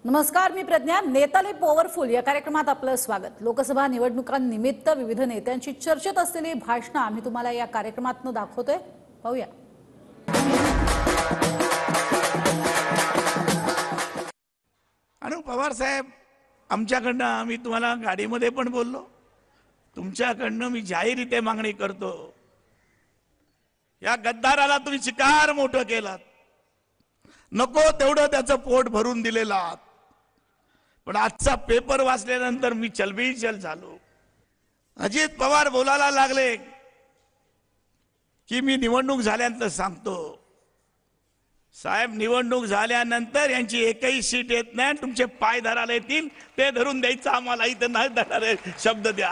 नमस्कार, मी प्रज्ञा. नेताले पॉवरफुल या कार्यक्रमात आपलं स्वागत. लोकसभा निवडणुकांनिमित्त विविध नेत्यांची चर्चेत असलेली भाषणं आम्ही तुम्हाला या कार्यक्रमातून दाखवतोय. पाहूया. पवार साहेब, आमच्याकडनं आम्ही तुम्हाला गाडीमध्ये पण बोललो, तुमच्याकडनं मी जाहीररीत्या मागणी करतो, या गद्दाराला तुम्ही चिकार मोठं केलात, नको तेवढं त्याचं पोट भरून दिलेलं आहात. पण आजचा पेपर वाचल्यानंतर मी चलबिचल झालो. अजित पवार बोलायला लागले की मी निवडणूक झाल्यानंतर सांगतो. साहेब, निवडणूक झाल्यानंतर यांची एकही सीट येत नाही, तुमचे पाय धरायला येतील, ते धरून द्यायचं आम्हाला, इथं नाही धरणारे शब्द द्या.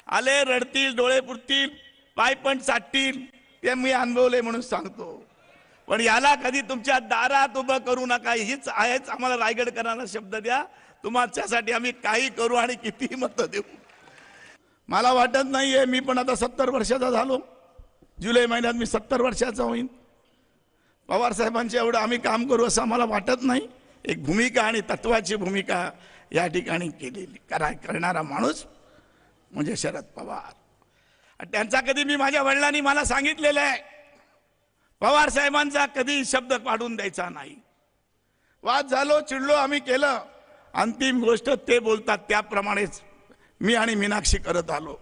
आले रडतील, डोळे पुरतील, पाय पण चाटतील, ते मी अनुभवले म्हणून सांगतो. पण याला कधी तुमच्या दारात उभं करू नका. हीच आहेच आम्हाला रायगड करणारा शब्द द्या. तुमच्यासाठी आम्ही काही करू आणि किती मतं देऊ. मला वाटत नाहीये, मी पण आता 70 वर्षाचा झालो. जुलै महिन्यात मी 70 वर्षाचा होईन. पवार साहेबांच्या एवढं आम्ही काम करू असं आम्हाला वाटत नाही. एक भूमिका आणि तत्वाची भूमिका या ठिकाणी करणारा माणूस म्हणजे शरद पवार. त्यांचा कधी मी माझ्या वडिलांनी मला सांगितलेलं आहे, पवार साहेबांचा कधी शब्द काढून द्यायचा नाही. वाद झालो, चिडलो, आम्ही केलं, अंतिम गोष्ट ते बोलतात त्याप्रमाणेच मी आणि मीनाक्षी करत आलो.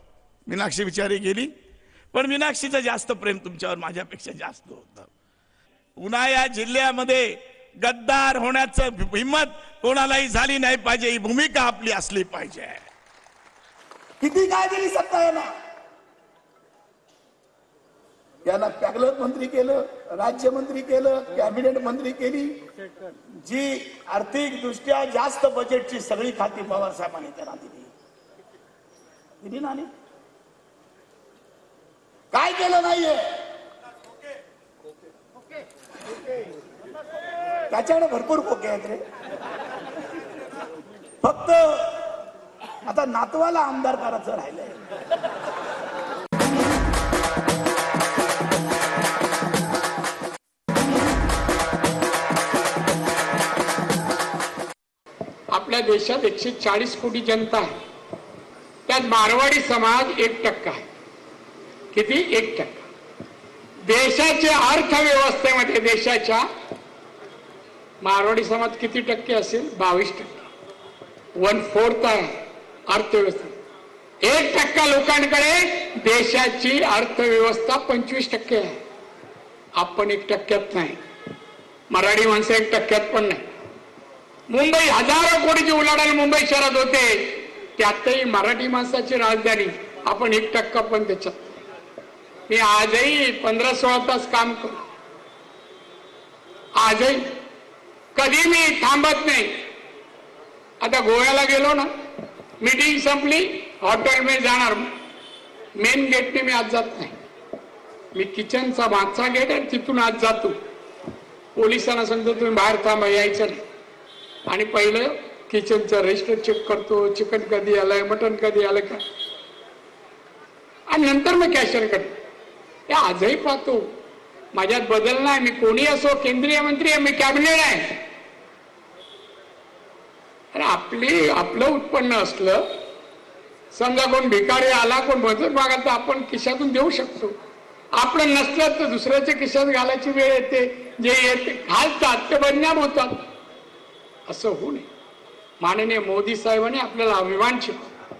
मीनाक्षी बिचारी गेली, पण मीनाक्षीचं जास्त प्रेम तुमच्यावर माझ्यापेक्षा जास्त होतं. पुन्हा या जिल्ह्यामध्ये गद्दार होण्याचं हिम्मत कोणालाही झाली नाही पाहिजे. ही भूमिका आपली असली पाहिजे. किती काय दिली सत्ता यांना कॅबिनेट मंत्री केलं, राज्यमंत्री केलं, कॅबिनेट मंत्री केली. जी आर्थिक दृष्ट्या जास्त बजेटची सगळी खाती पवार साहेबांनी त्यांना दिली नाही. काय केलं नाहीये त्याच्याकडे भरपूर खोके आहेत रे. फक्त आता नातवाला आमदार करायचं राहिलंय. आपल्या देशात 140 कोटी जनता आहे. त्यात मारवाडी समाज 1% आहे. किती? 1%. देशाच्या अर्थव्यवस्थेमध्ये देशाच्या मारवाडी समाज किती टक्के असेल? 22%. 1/4 आहे अर्थव्यवस्था. 1% लोकांकडे देशाची अर्थव्यवस्था 25% आहे. आपण 1%त नाही. मराठी माणसं 1%त पण नाही. मुंबई हजारो कोटीची उलाढाल मुंबई शहरात होते, त्यातही मराठी माणसाची राजधानी, आपण 1% पण त्याच्यात. मी आजही 15-16 तास काम करतो. आजही कधी मी थांबत नाही. आता गोव्याला गेलो ना, मीटिंग संपली, हॉटेलमध्ये जाणार, मेन गेटने मी आज जात नाही. मी किचनचा मागचा गेट आहे, तिथून आज जातो. पोलिसांना सांगतो तुम्ही बाहेर थांबा, यायचं नाही. आणि पहिलं किचनचं रजिस्टर चेक करतो, चिकन कधी आलंय, मटन कधी आलं का, आणि नंतर मग कॅशियर करतो. हे आजही पाहतो. माझ्यात बदल नाही. मी कोणी असो, केंद्रीय मंत्री आहे, मी कॅबिनेट आहे. अरे आपलं उत्पन्न असलं, समजा कोण भिकारी आला, कोण मदत मागायला, तर आपण खिशातून देऊ शकतो. आपलं नसलं तर दुसऱ्याच्या खिशात घालायची वेळ येते. जे येते घालतात ते बदनाम होतात. असं होऊ नये. माननीय मोदी साहेबांनी आपल्याला अभिमान शिकवला.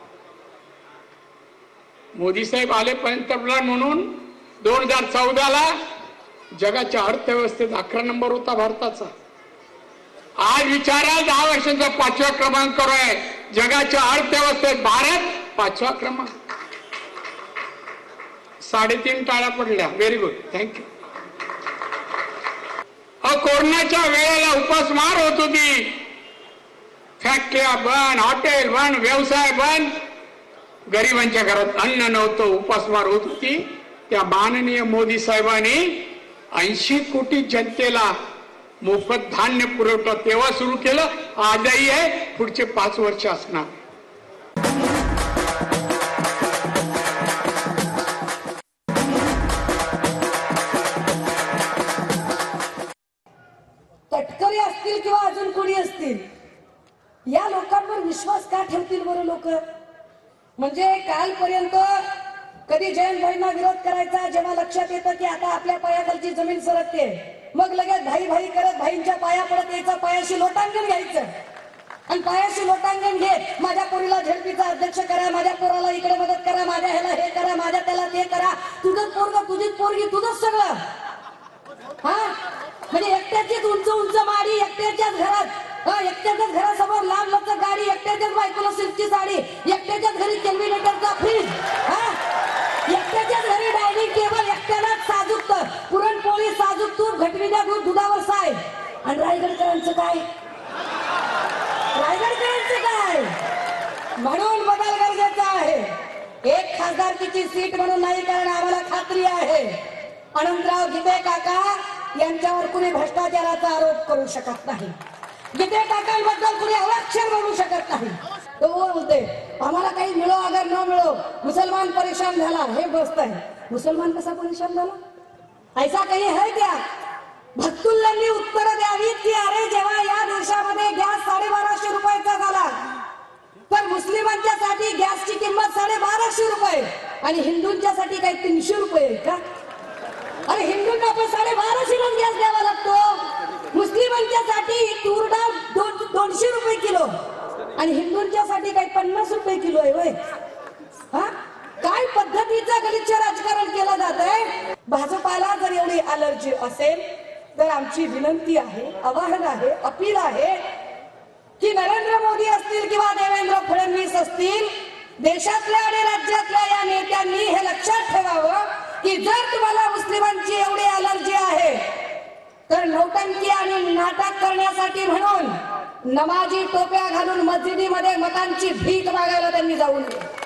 मोदी साहेब आले पंतप्रधान म्हणून 2014ला जगाच्या अर्थव्यवस्थेत 11 नंबर होता भारताचा. आज विचारा, 10 वर्षांचा 5वा क्रमांकावर आहे. जगाच्या अर्थव्यवस्थेत भारत 5वा क्रमांक. 3.5 टाळ्या पडल्या. Very good, thank you. कोरोनाच्या वेळेला उपासमार होत होती. फॅक्टऱ्या बंद, हॉटेल बंद, व्यवसाय बंद, गरिबांच्या घरात अन्न नव्हतं, उपासमार होत होती. त्या माननीय मोदी साहेबांनी 80 कोटी जनतेला मोफत धान्य पुरवठा तेव्हा सुरू केलं. आजही आहे, पुढचे 5 वर्ष असणार. तटकरे असतील किंवा अजून कोणी असतील, या लोकांवर विश्वास का ठेवतील बरं लोक? म्हणजे कालपर्यंत कधी जयंत भाईंना विरोध करायचा, जेव्हा लक्षात येतं की आता आपल्या पायाखालची जमीन सरकते, मग लगेच भाई भाई करत भाईंच्या पाया पडत यायचं, पायाशी लोटांगण घ्यायचं आणि पायाशी लोटांगण घेत माझ्या पोरीला झेडपीचा अध्यक्ष करा, माझ्या पोराला इकडे मदत करा, माझ्या ह्याला हे करा, माझ्या त्याला ते करा, तुझं पोरग तुझीच पोरगी तुझंच सगळं. हा म्हणजे एकट्याचीच उंच उंच माडी, एकट्याच्याच घरात, एकट्याच्याच घरासमोर लांब लचक गाडी, एकट्याच्याच बायकोला सिल्कची साडी, एकट्याच्याच घरी कॅल्व्हिनेटरचा फ्रीज, एकट्याच्याच घरी डायनिंग टेबल, एकट्यालाच साजूक पुरणपोळी, साजूक तूप, घटविण्या दूध, दुधावर साय. आणि रायगडकरांचं काय? रायगडकरांचं काय? म्हणून बदल गरजेचा आहे. एक खासदारकीची सीट म्हणून नाही, कारण आम्हाला खात्री आहे अनंतराव गीते काका यांच्यावर कुणी भ्रष्टाचाराचा आरोप करू शकत नाही. गीते काकांबद्दल कुणी अवाक्षर बोलू शकत नाही. तो बोलते आम्हाला काही मिळो अगर न मिळो, मुसलमान परेशान झाला, हे मस्त आहे. मुसलमान कसा परेशान झाला? ऐसा काही है क्या? भक्तुल्लांनी उत्तर द्यावी की अरे जेव्हा या देशामध्ये गॅस 1250 रुपयाचा झाला, तर मुस्लिमांच्या साठी गॅसची किंमत 1250 रुपये आणि हिंदूंच्या साठी काही 300 रुपये का? अरे हिंदूंना पण 1250 गॅस द्यावा लागतो, मुस्लिमांच्या साठी तूर डाळ 200 रुपये किलो आणि हिंदूंच्या साठी काही 50 रुपये किलो आहे वय. काय पद्धतीचं गलिच्छ राजकारण केलं जात आहे. भाजपाला जर एवढी अलर्जी असेल तर आमची विनंती आहे, आवाहन आहे, अपील आहे की नरेंद्र मोदी असतील किंवा देवेंद्र फडणवीस असतील, देशातल्या आणि राज्यातल्या या नेत्यांनी हे लक्षात ठेवावं की जर तुम्हाला मुस्लिमांची एवढी अलर्जी आहे तर नौटंकी आणि नाटक करण्यासाठी म्हणून नमाजी टोप्या घालून मस्जिदीमध्ये मतांची भीक मागायला त्यांनी जाऊ नये.